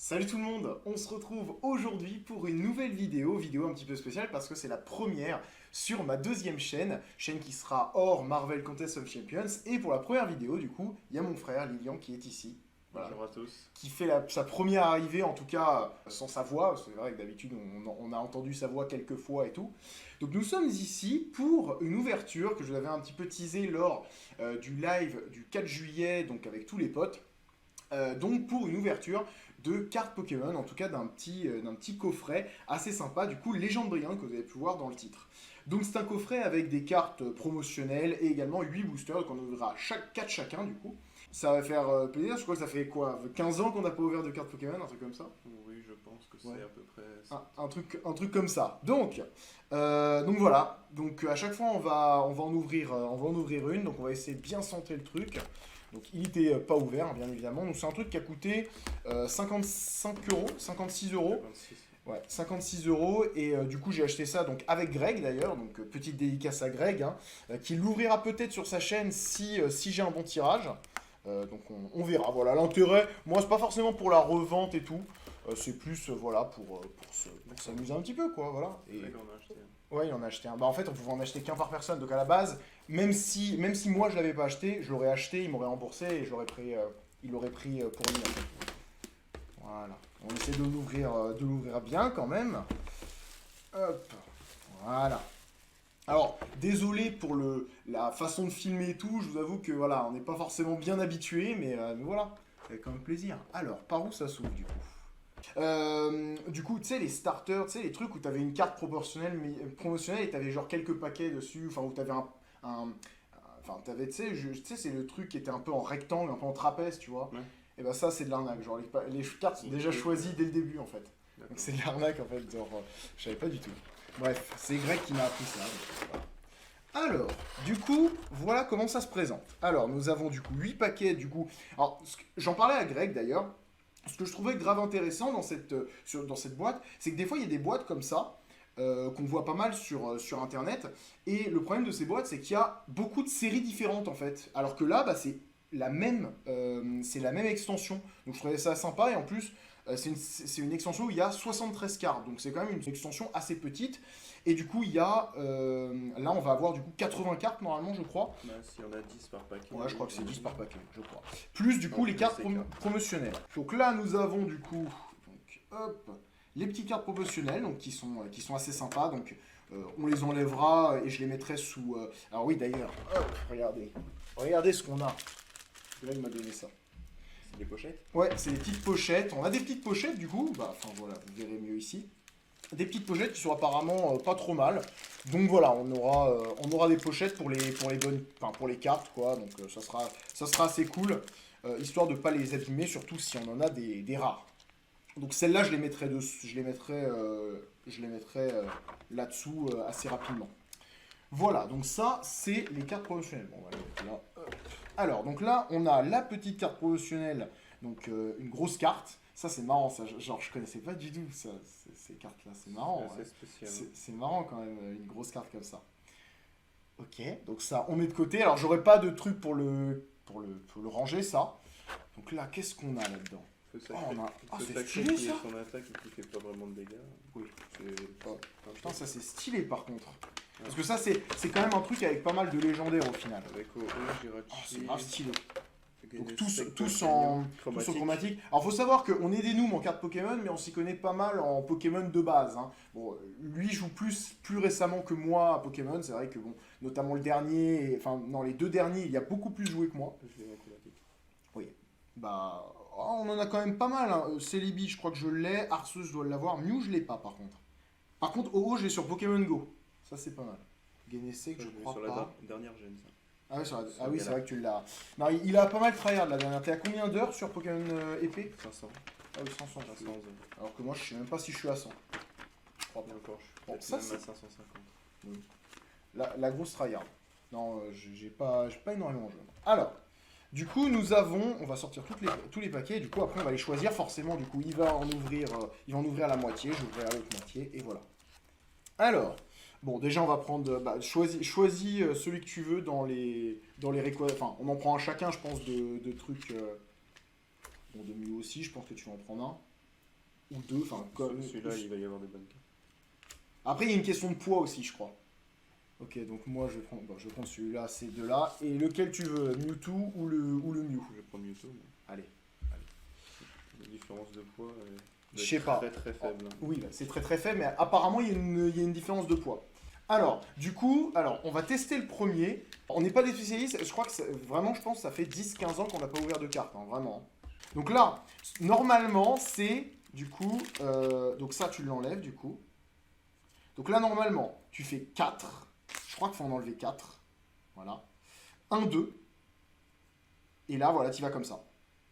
Salut tout le monde, on se retrouve aujourd'hui pour une nouvelle vidéo un petit peu spéciale parce que c'est la première sur ma deuxième chaîne qui sera hors Marvel Contest of Champions. Et pour la première vidéo, du coup, il y a mon frère Lilian qui est ici. Voilà, Bonjour à tous. qui fait sa première arrivée, en tout cas sans sa voix, parce que c'est vrai que d'habitude on a entendu sa voix quelques fois et tout. Donc nous sommes ici pour une ouverture que je vous avais un petit peu teasé lors du live du 4 juillet, donc avec tous les potes. Donc pour une ouverture de cartes Pokémon, en tout cas d'un petit coffret assez sympa, du coup Légende brillante que vous avez pu voir dans le titre. Donc c'est un coffret avec des cartes promotionnelles et également 8 boosters qu'on ouvrira 4 chacun du coup. Ça va faire plaisir, je crois que ça fait quoi 15 ans qu'on n'a pas ouvert de cartes Pokémon, un truc comme ça. Oui, je pense que c'est Ouais. à peu près ça. Un truc comme ça. Donc voilà. Donc à chaque fois on va en ouvrir une. Donc on va essayer de bien centrer le truc. Donc il était pas ouvert, hein, bien évidemment. Donc c'est un truc qui a coûté 55 euros, 56 euros. 56. Ouais, 56 euros. Et du coup j'ai acheté ça donc avec Greg d'ailleurs. Donc petite dédicace à Greg, hein, qui l'ouvrira peut-être sur sa chaîne si j'ai un bon tirage. Donc on verra. Voilà, l'intérêt, moi c'est pas forcément pour la revente et tout. C'est plus voilà pour s'amuser un petit peu quoi. Voilà. Et Greg en a acheté un. ouais, il en a acheté un. Bah en fait on pouvait en acheter qu'un par personne. Donc à la base, même si moi je l'avais pas acheté, je l'aurais acheté, il m'aurait remboursé et il l'aurait pris pour lui. Voilà. On essaie de l'ouvrir bien quand même. Hop. Voilà. Alors, désolé pour la façon de filmer et tout, je vous avoue que voilà, on n'est pas forcément bien habitué, mais voilà, ça fait quand même plaisir. Alors, par où ça s'ouvre du coup Du coup, tu sais, les starters, tu sais, les trucs où tu avais une carte promotionnelle et tu avais genre quelques paquets dessus, enfin, où tu avais enfin, t'avais, tu sais, c'est le truc qui était un peu en rectangle, un peu en trapèze, tu vois. Ouais. Et bah ça, c'est de l'arnaque. Genre, les cartes sont déjà choisies dès le début, en fait. Donc D'accord. c'est de l'arnaque, en fait. Genre, je savais pas du tout. Bref, c'est Greg qui m'a appris ça. Donc, voilà. Alors, du coup, voilà comment ça se présente. Alors, nous avons du coup 8 paquets, du coup. Alors, j'en parlais à Greg d'ailleurs. Ce que je trouvais grave intéressant dans cette boîte, c'est que des fois, il y a des boîtes comme ça, qu'on voit pas mal sur Internet. Et le problème de ces boîtes, c'est qu'il y a beaucoup de séries différentes, en fait. Alors que là, bah, c'est la même extension. Donc, je trouvais ça sympa. Et en plus, c'est une extension où il y a 73 cartes. Donc, c'est quand même une extension assez petite. Et du coup, il y a. Là, on va avoir du coup 80 cartes normalement, je crois. Bah, s'il y en a 10 par paquet. Ouais, je crois que c'est 10 par paquet, je crois. Plus du coup En les plus, cartes c'est cartes. promotionnelles. Donc là, nous avons du coup. Donc, hop. Les petites cartes promotionnelles, donc qui sont assez sympas. Donc, on les enlèvera et je les mettrai sous. Alors, oui, d'ailleurs, hop, regardez. Regardez ce qu'on a. Là, il m'a donné ça. C'est des pochettes. Ouais, c'est des petites pochettes. On a des petites pochettes du coup. Bah, enfin voilà, vous verrez mieux ici. Des petites pochettes qui sont apparemment pas trop mal. Donc voilà, on aura des pochettes pour les bonnes, enfin pour les cartes quoi. Donc ça sera assez cool, histoire de pas les abîmer, surtout si on en a des rares. Donc celles-là, je les mettrai là-dessous assez rapidement. Voilà, donc ça, c'est les cartes promotionnelles. Bon, on va les mettre là. Hop. Alors, donc là, on a la petite carte promotionnelle, donc une grosse carte. Ça, c'est marrant, ça. Genre, je connaissais pas du tout ça, ces cartes-là. C'est marrant. C'est Ouais. assez spécial. C'est marrant quand même, une grosse carte comme ça. Ok, donc ça, on met de côté. Alors, j'aurais pas de truc pour le ranger, ça. Donc là, qu'est-ce qu'on a là-dedans? Ce Oh, sacré, on a... oh, ce c'est sacré stylé qui est ça! son attaque et qui fait pas vraiment de dégâts. Oui. C'est Oh, un putain, peu- ça c'est stylé par contre. Parce que ça, c'est quand même un truc avec pas mal de légendaires au final. Avec OO, Oh, c'est Jirachi. grave stylé. Donc Genesect, tous Gagnant, en chromatique. Alors faut savoir qu'on est des noobs en cartes Pokémon, mais on s'y connaît pas mal en Pokémon de base. Hein. Bon, lui joue plus récemment que moi à Pokémon. C'est vrai que bon, notamment le dernier, enfin non les deux derniers, il a beaucoup plus joué que moi. Je l'ai en chromatique. Oui. Bah, on en a quand même pas mal. Hein. Celebi, je crois que je l'ai. Arceus, je dois l'avoir. Mew, je l'ai pas par contre. Par contre, OO, je l'ai sur Pokémon Go. Ça c'est pas mal. Genesect, je Je l'ai crois sur pas. la dernière gène, ça. Ah, ouais, Sur oui, c'est Gala. vrai que tu l'as. Non, il a pas mal tryhard la dernière. T'es à combien d'heures sur Pokémon épée? 500. Ah oui, 500. 500 heures. Alors que moi, je sais même pas si je suis à 100. Je crois Et pas. encore, je suis Bon, peut-être ça, même c'est- à 550. La grosse tryhard. Non, j'ai pas énormément joué. Alors, du coup, on va sortir tous les paquets. Du coup, après, on va les choisir. Forcément, du coup, il va en ouvrir la moitié. J'ouvrirai l'autre moitié. Et voilà. Alors, bon, déjà, on va prendre. Bah, choisis celui que tu veux dans les Enfin, on en prend un chacun, je pense, de trucs. Bon, de mieux aussi, je pense que tu vas en prendre un. ou deux, enfin comme... Celui-là, il va y avoir des bonnes cartes. Après, il y a une question de poids aussi, je crois. Ok, donc moi je vais prendre, bon, je vais prendre celui-là, ces deux-là. Et lequel tu veux, Mewtwo ou le Mew? Je vais prendre Mewtwo, mais Allez. la différence de poids Je sais pas. très très faible. Oui, là, c'est très très faible, mais apparemment il y a une différence de poids. Alors, du coup, on va tester le premier. On n'est pas des spécialistes, je crois que vraiment, je pense que ça fait 10-15 ans qu'on n'a pas ouvert de carte, hein, vraiment. Donc là, normalement, c'est, du coup, donc ça, tu l'enlèves, du coup. Donc là, normalement, tu fais 4. Je crois qu'il faut en enlever 4. Voilà. 1, 2. Et là, voilà, tu vas comme ça.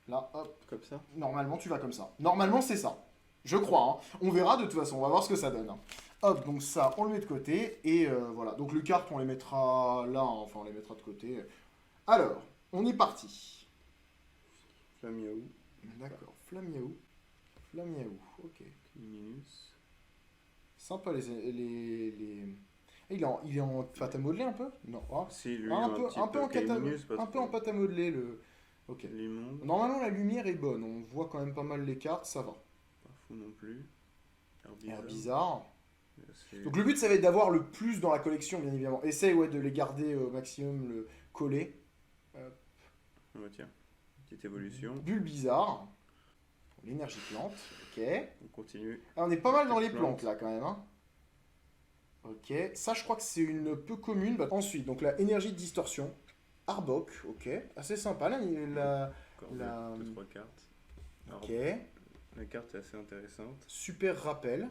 Là, hop. Comme ça. Normalement, tu vas comme ça. Normalement, c'est ça. Je crois. Hein. On verra de toute façon. On va voir ce que ça donne. Hein. Hop, donc ça, on le met de côté. Et voilà. Donc les cartes, on les mettra là. Hein. Enfin, on les mettra de côté. Alors, on est parti. Flamiaou. D'accord. Flamiaou. Flamiaou. Ok. Minus. Sympa les... Il est en pâte à modeler un peu? Non. Ah. Si, lui, Ah, un peu en pâte à modeler. Ok. L'immonde. Normalement, la lumière est bonne. On voit quand même pas mal les cartes. Ça va. Pas fou non plus. Air bizarre. C'est- Donc le but, ça va être d'avoir le plus dans la collection, bien évidemment. Essaye de les garder au maximum le collé. Ah bah tiens, petite évolution. Bulle bizarre. L'énergie plante. Ok. On continue. Ah, on est pas mal dans les Plante. plantes là quand même. Hein. Ok. Ça, je crois que c'est une peu commune. Bah, ensuite, donc la énergie de distorsion. Arbok. Ok. Assez sympa là. Encore La- deux, trois cartes. Alors, Ok. la carte est assez intéressante. Super rappel.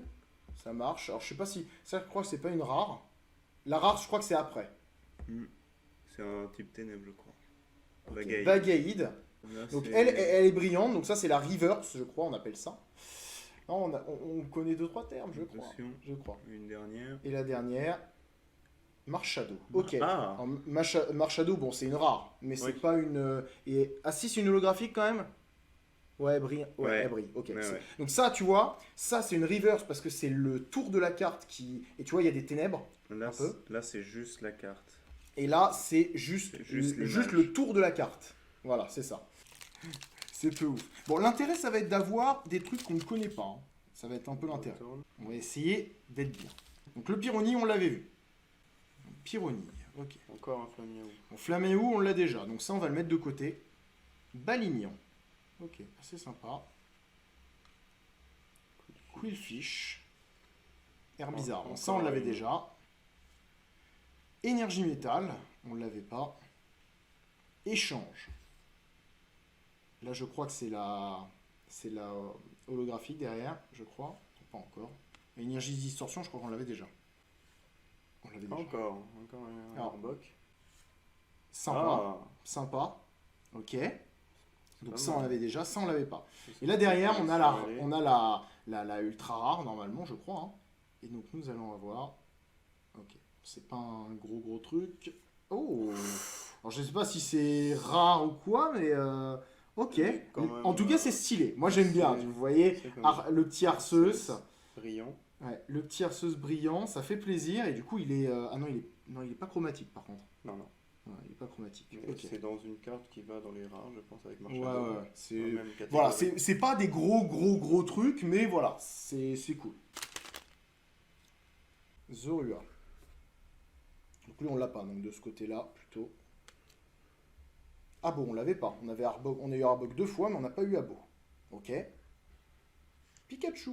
Ça marche. Alors je sais pas si. Ça, je crois que c'est pas une rare. La rare, je crois que c'est après. C'est un type ténèbres, je crois. Ok. Bagaï. Bagaïd. Là, Donc c'est- elle est brillante, donc ça c'est la reverse, je crois, on appelle ça. Non, on connaît 2-3 termes, je crois. Attention. Je crois. Une dernière. Et la dernière, Marshado. Ok. Ah Alors, Marshado, bon, c'est une rare, mais c'est Oui. pas une. Ah si, c'est une holographique quand même. Ouais, elle brille. Ouais, Ouais. elle brille. Ok. Ouais, ouais. Donc ça, tu vois, ça c'est une reverse parce que c'est le tour de la carte qui. Et tu vois, il y a des ténèbres. Là, Un peu. là c'est juste la carte. Et là, c'est juste, C'est juste juste l'image. le tour de la carte. Voilà, c'est ça. C'est peu ouf. Bon, l'intérêt, ça va être d'avoir des trucs qu'on ne connaît pas. Hein. Ça va être un peu l'intérêt. Retourne. On va essayer d'être bien. Donc le Pyronie, on l'avait vu. Pyronie, ok. Encore un Flamiaou. Bon, Flaméo, on l'a déjà. Donc ça, on va le mettre de côté. Balignon. Ok, assez sympa. Quillfish. Air bizarre. Bon, ça, on encore l'avait une. déjà. Énergie métal, on ne l'avait pas. Échange. Là, je crois que c'est la holographique derrière, je crois. Pas encore. Et énergie distorsion, je crois qu'on l'avait déjà. On l'avait déjà. Encore un Alors. Arbok. Sympa, Ah, sympa. Ok. Donc pas ça, mal. on l'avait déjà, ça, on l'avait pas. Ça, Et là, derrière, c'est on a accéléré. la ultra rare, normalement, je crois. Hein. Et donc, nous allons avoir... Ok. C'est pas un gros truc. Oh. Alors, je sais pas si c'est rare ou quoi, mais... Ok. Mais quand même, En tout cas, c'est stylé. Moi, j'aime bien. c'est- Vous voyez, c'est comme- le petit Arceus. Brillant. Ouais, le petit Arceus brillant, ça fait plaisir. Et du coup, il est... Ah non, il est pas chromatique, par contre. Non, non. Ouais, il est pas chromatique. Mais Ok. C'est dans une carte qui va dans les rares, je pense, avec Ouais, Marshall. ouais. C'est... Même catégorie. Voilà, c'est pas des gros trucs, mais voilà, c'est cool. Zorua. Donc lui, on l'a pas, donc de ce côté-là, plutôt. Abo, on l'avait pas. On a eu Arbok 2 fois, mais on n'a pas eu Abo. Ok. Pikachu.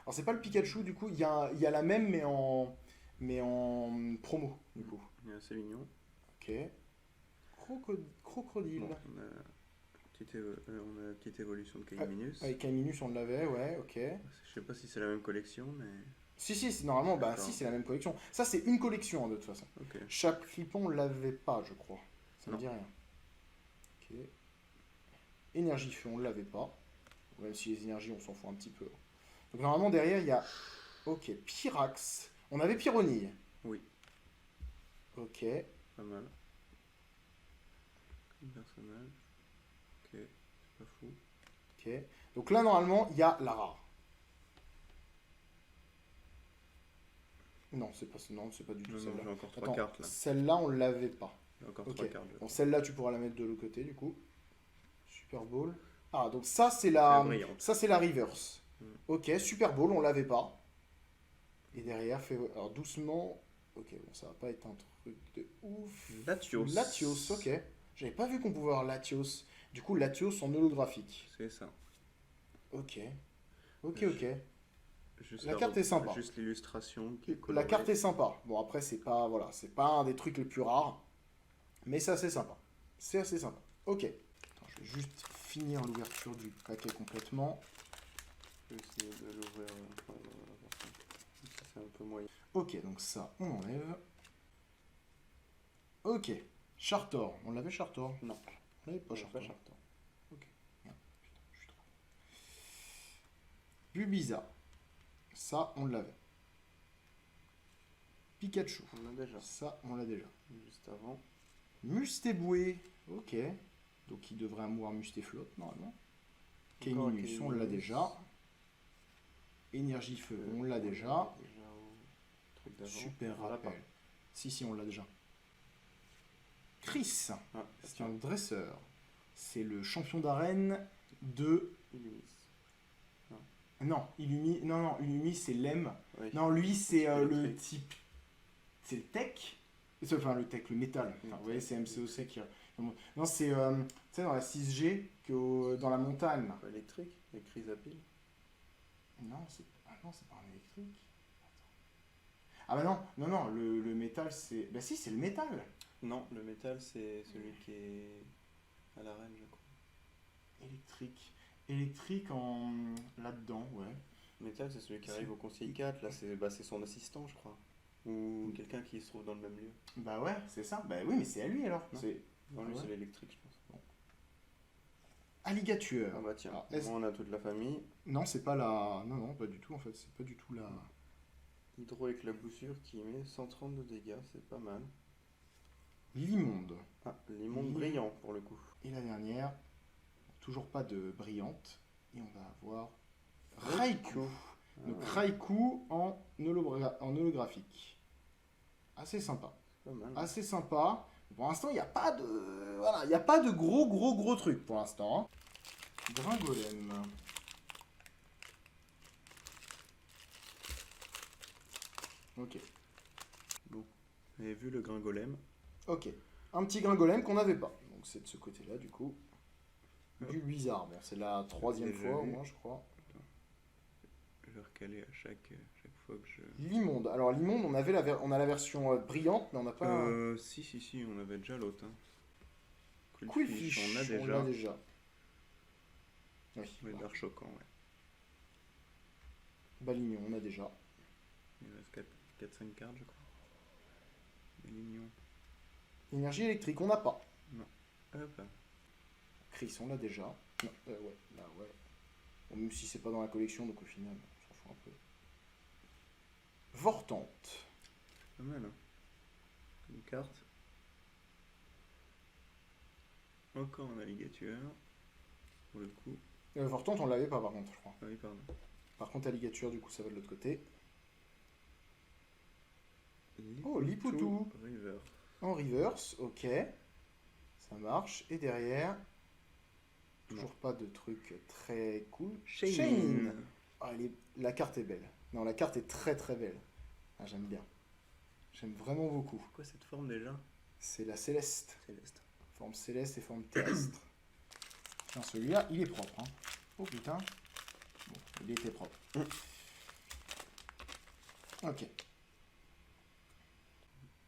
Alors, c'est pas le Pikachu, du coup, il y a la même, mais en promo, du coup. Il est assez mignon. Ok. Crocodile. Bon, on a une petite évolution de Kaiminus. Avec Caminus, on l'avait, ouais, ok. Je sais pas si c'est la même collection, mais. Si, normalement, bah D'accord. si, c'est la même collection. Ça, c'est une collection, hein, de toute façon. Ok. Chapripon, on l'avait pas, je crois. Ça me Non. dit rien. Ok. Énergie feu, on l'avait pas. Même si les énergies, on s'en fout un petit peu. Donc, normalement, derrière, il y a... Ok, Pyrax. On avait Pyronille. Oui, Ok. pas mal. Comme personnage. Ok, c'est pas fou. Ok. Donc là, normalement, il y a la rare. Non, c'est pas du tout Non, non, celle-là. j'ai encore trois Attends, cartes là. celle-là, on l'avait pas. J'ai encore Ok. trois cartes. Bon, celle-là, tu pourras la mettre de l'autre côté, du coup. Super Bowl. Ah, donc ça, c'est La la... brillante. Ça, c'est la reverse. Ok, Super Bowl, on l'avait pas. Et derrière, fait... Alors doucement... Ok, bon, ça va pas être un truc de ouf. Latios. Latios, ok. J'avais pas vu qu'on pouvait avoir Latios. Du coup, Latios en holographique. C'est ça. Ok. Ok, Je- ok. Juste La carte est sympa. Juste l'illustration qui est La colorée. carte est sympa. Bon, après, c'est pas, voilà, c'est pas un des trucs les plus rares. Mais c'est assez sympa. C'est assez sympa. Ok. Attends, je vais juste finir l'ouverture du paquet complètement. Je vais essayer de l'ouvrir. C'est un peu moyen. Ok, donc ça, on enlève. Ok. Chartor. On l'avait Chartor? Non. On l'avait pas On Chartor. l'avait pas Chartor. Ok. Merde, putain, je suis trop... Bubiza. Ça, on l'avait. Pikachu. On l'a déjà. Ça, on l'a déjà. Juste avant. Mustéboué. Ok. Donc il devrait avoir Mustéflotte, normalement. Kéminus, on l'a déjà. Énergie feu, on l'a déjà. Au truc d'avant. Super On l'a rappel. Si, on l'a déjà. Chris, Ah, c'est un dresseur. C'est le champion d'arène de... Illumis. Non, Illumi... Non, Illumi, c'est l'Em. Oui. Non, lui, c'est C'est le le tech. type... C'est le tech. Enfin, le tech, le métal. Enfin, vous voyez, c'est MCOC qui... Non, c'est... tu sais, dans la 6G, dans la montagne. Là. Pas électrique, avec Chrysapile. Non, c'est... Ah non, c'est pas un électrique. Ah bah non, le métal, c'est... Bah si, c'est le métal. Non, le métal, c'est celui qui est à l'arène, je crois. Électrique. Électrique en... là-dedans, ouais. Le métal, c'est celui qui arrive au conseil 4. Là, c'est son assistant, je crois. Ou quelqu'un qui se trouve dans le même lieu. Bah ouais, c'est ça. Bah oui, mais c'est à lui alors. Non. C'est... Non, Ah lui, ouais. c'est l'électrique, je pense. Alligator. Ah bah tiens, Alors, moi, on a toute la famille. Non, c'est pas la... Non, pas du tout en fait. C'est pas du tout la... Hydroéclaboussure qui met 130 de dégâts, c'est pas mal. L'immonde. Ah, l'immonde brillant pour le coup. Et la dernière, toujours pas de brillante. Et on va avoir Raikou. Donc Ah, Raikou en holographique. Assez sympa. pas mal. Assez sympa. Pour l'instant, il n'y a pas de... Voilà, il n'y a pas de gros trucs pour l'instant. Hein. Gringolem. Ok. Bon. Vous avez vu le gringolem? Ok. Un petit Gringolem qu'on n'avait pas. Donc c'est de ce côté-là, du coup. Du Luisard. Bon, c'est la troisième Déjà fois au vu. moins, je crois. Je vais recaler à chaque fois que je... L'immonde. Alors l'immonde, on a la version brillante, mais on n'a pas... Si, on avait déjà l'autre. Hein. Quillfish, on a déjà. l'a déjà. Oui. Oui, d'air choquant, ouais. Balignon, on a déjà. Il reste 4-5 cartes, je crois. Balignon. Énergie électrique, on n'a pas. Hop là. Chris, on l'a déjà. Non, ouais, là, ouais. Bon, même si c'est pas dans la collection, donc au final, on s'en fout un peu. Vortante. Pas mal, hein. Une carte. Encore un alligator. Pour le coup. Vortante, on l'avait pas par contre, je crois. Ah oui, pardon. Par contre, alligator, du coup, ça va de l'autre côté. Oh, Lipoutou. River. En reverse, ok. Ça marche. Et derrière, toujours pas de truc très cool. Shaymin. Ah, la carte est belle. Non, la carte est très belle. Ah, j'aime bien. J'aime vraiment beaucoup. C'est quoi cette forme déjà? C'est la céleste. Céleste. Forme céleste et forme terrestre. Tiens, celui-là, il est propre. Hein. Oh putain. Bon, il était propre. Ok.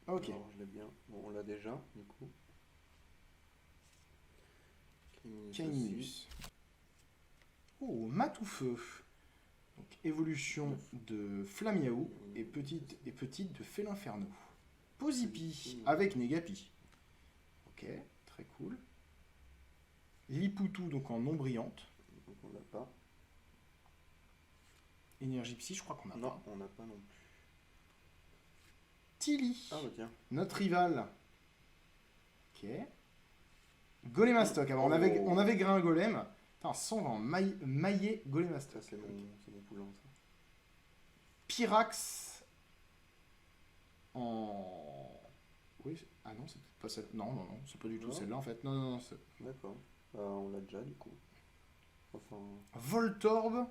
Ok. Alors, je l'ai bien. Bon, on l'a déjà, du coup. Caninus. Oh, Matoufeu. Donc, évolution de Flamiaou et petite de Félinferno. Posipi avec Negapi. Ok, très cool. Lipoutou, donc en non brillante. Donc on l'a pas. Énergie psy, je crois qu'on a Non, pas. on n'a pas non plus. Tilly, Ah bah tiens. notre rival. Ok. Golémastoc. Alors, Oh. on avait gré un golem. Putain, 120 maillé Golémastoc. Ça, c'est mon poulain, ça. Pyrax en... Oui, ah non, c'est peut-être pas celle... Non, c'est pas du tout Non. celle-là en fait. Non, c'est... D'accord. On l'a déjà, du coup. Enfin... Voltorb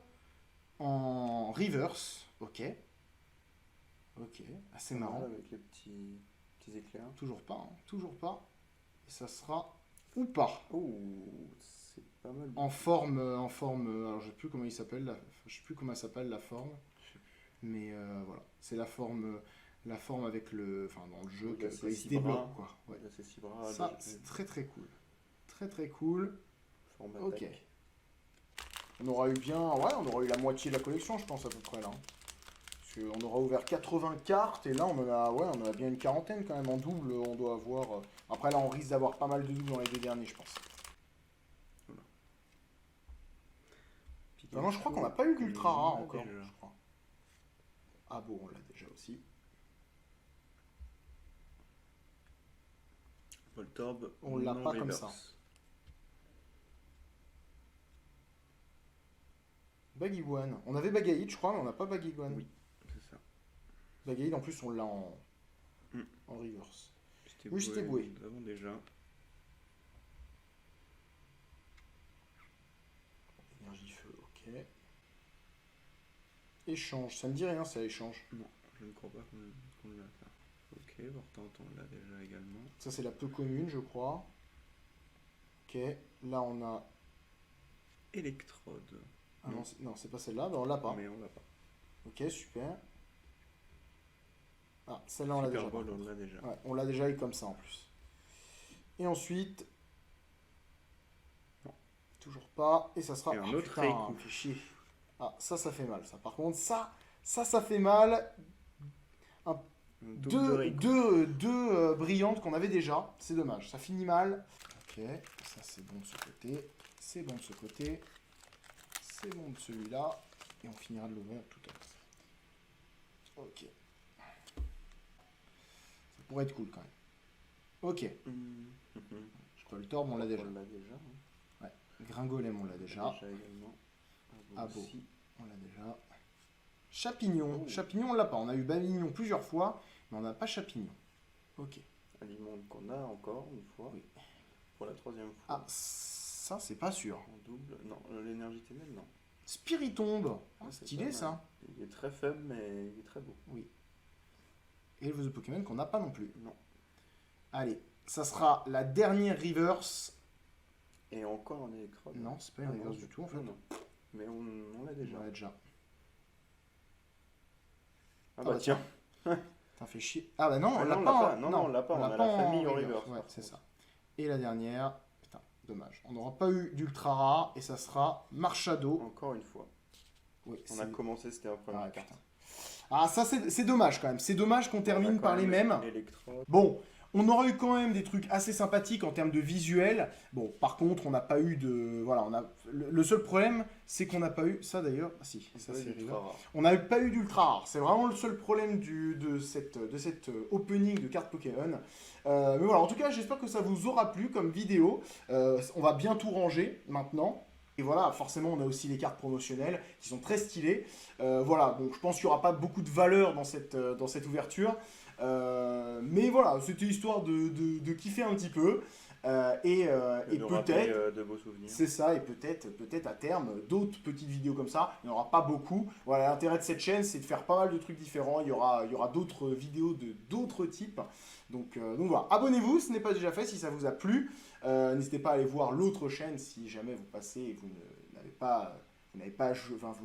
en reverse. Ok. Ok, assez Pas mal marrant. avec les petits éclairs. Toujours pas, hein, toujours pas. Et ça sera ou pas. Oh, c'est pas mal. En forme, alors je sais plus comment il s'appelle, je sais plus comment elle s'appelle la forme, mais voilà, c'est la forme avec le, enfin dans le jeu, Oui, là, c'est quand il se 6 débloque, bras. quoi. Ouais. Là, c'est 6 bras. Ça, là, c'est très très cool, très très cool. forme Ok. attaque. On aura eu bien, ouais, on aura eu la moitié de la collection, je pense à peu près là. Parce qu'on aura ouvert 80 cartes et là on en a, ouais, on en a bien une quarantaine quand même en double. On doit avoir. Après là, on risque d'avoir pas mal de doubles dans les deux derniers, je pense. Non, je crois qu'on n'a pas eu d'ultra rare encore. Je crois. Ah bon, on l'a déjà aussi. Voltorb, On l'a non pas comme reverse. ça. Baggywan. On avait Bagaïd, je crois, mais on n'a pas Baggywan. Oui, c'est ça. Bagaïd, en plus, on l'a en Mm. reverse. C'était Oui, c'était boué. Nous l'avons déjà. Énergie feu, ok. Échange, ça me dit rien, ça échange. Non, je ne crois pas qu'on l'a ça. Ok, Vortante, on l'a déjà également. Ça, c'est la peu commune, je crois. Ok, là on a. Électrode. Ah non, c'est pas celle-là, ben on l'a pas. Mais on l'a pas. Ok, super. Ah, celle-là on l'a déjà. Super Ball, par on contre. l'a déjà. Ouais, on l'a déjà eu comme ça en plus. Et ensuite. Non, toujours pas. Et ça sera. Et un Ah, autre putain, Raikou. fait chier. Ah, ça fait mal, ça. Par contre, ça fait mal. Un double de Raikou. Deux brillantes qu'on avait déjà. C'est dommage, ça finit mal. Ok, ça c'est bon de ce côté. C'est bon de ce côté. C'est bon de celui-là. Et on finira de l'ouvrir tout à l'heure. Ok. Ça pourrait être cool quand même. Ok. Voltorb, on l'a déjà. On l'a déjà. Ouais. Gringolem, on l'a déjà. également. Abo, aussi. on l'a déjà. Chapignon. Oh. Chapignon, on l'a pas. On a eu Babignon plusieurs fois, mais on n'a pas Chapignon. Ok. Aliment qu'on a encore une fois. Oui. Pour la troisième Ah, fois. ça, c'est pas sûr. En double. Non, l'énergie ténèbre, non. Spiritombe. Ah, Ah, c'est stylé pas ça. mal. Il est très faible, mais il est très beau. Oui. Et le Pokémon qu'on n'a pas non plus. Non. Allez, ça sera la dernière reverse. Et encore un électrode. Non, c'est pas une Ah, non, reverse du tout en fait. Non. Mais on l'a déjà. On l'a déjà. Ah bah bah tiens. T'as fait chier. Ah bah non, Ah on l'a non, on pas. l'a pas. Non, on l'a pas. On a la famille en reverse, Ouais, par c'est contre. ça. Et la dernière, putain, dommage. On n'aura pas eu d'ultra rare et ça sera Marchado. Encore une fois. Oui, On a commencé, c'était la Ah, première carte. putain. Ah, ça c'est dommage quand même. C'est dommage qu'on termine par les mêmes. L'électrode. Bon, on aura eu quand même des trucs assez sympathiques en termes de visuel. Bon, par contre, on n'a pas eu de... Voilà, on a... le seul problème, c'est qu'on n'a pas eu... Ça d'ailleurs... Ah si, ça c'est ultra rigolo. rare. On n'a pas eu d'ultra rare. C'est vraiment le seul problème de cette opening de cartes Pokémon. Mais voilà, en tout cas, j'espère que ça vous aura plu comme vidéo. On va bien tout ranger maintenant. Et voilà, forcément, on a aussi les cartes promotionnelles qui sont très stylées. Voilà, donc je pense qu'il n'y aura pas beaucoup de valeur dans cette ouverture. Mais voilà, c'était histoire de kiffer un petit peu. Et de rappeler, peut-être, de beaux souvenirs. c'est ça, et peut-être à terme, d'autres petites vidéos comme ça. Il n'y en aura pas beaucoup. Voilà, l'intérêt de cette chaîne, c'est de faire pas mal de trucs différents. Il y aura d'autres vidéos d'autres types. Donc voilà, abonnez-vous, ce n'est pas déjà fait si ça vous a plu. N'hésitez pas à aller voir l'autre chaîne si jamais vous passez et vous ne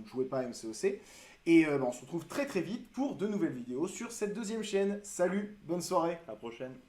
jouez pas à MCOC. Et on se retrouve très très vite pour de nouvelles vidéos sur cette deuxième chaîne. Salut, bonne soirée. À la prochaine.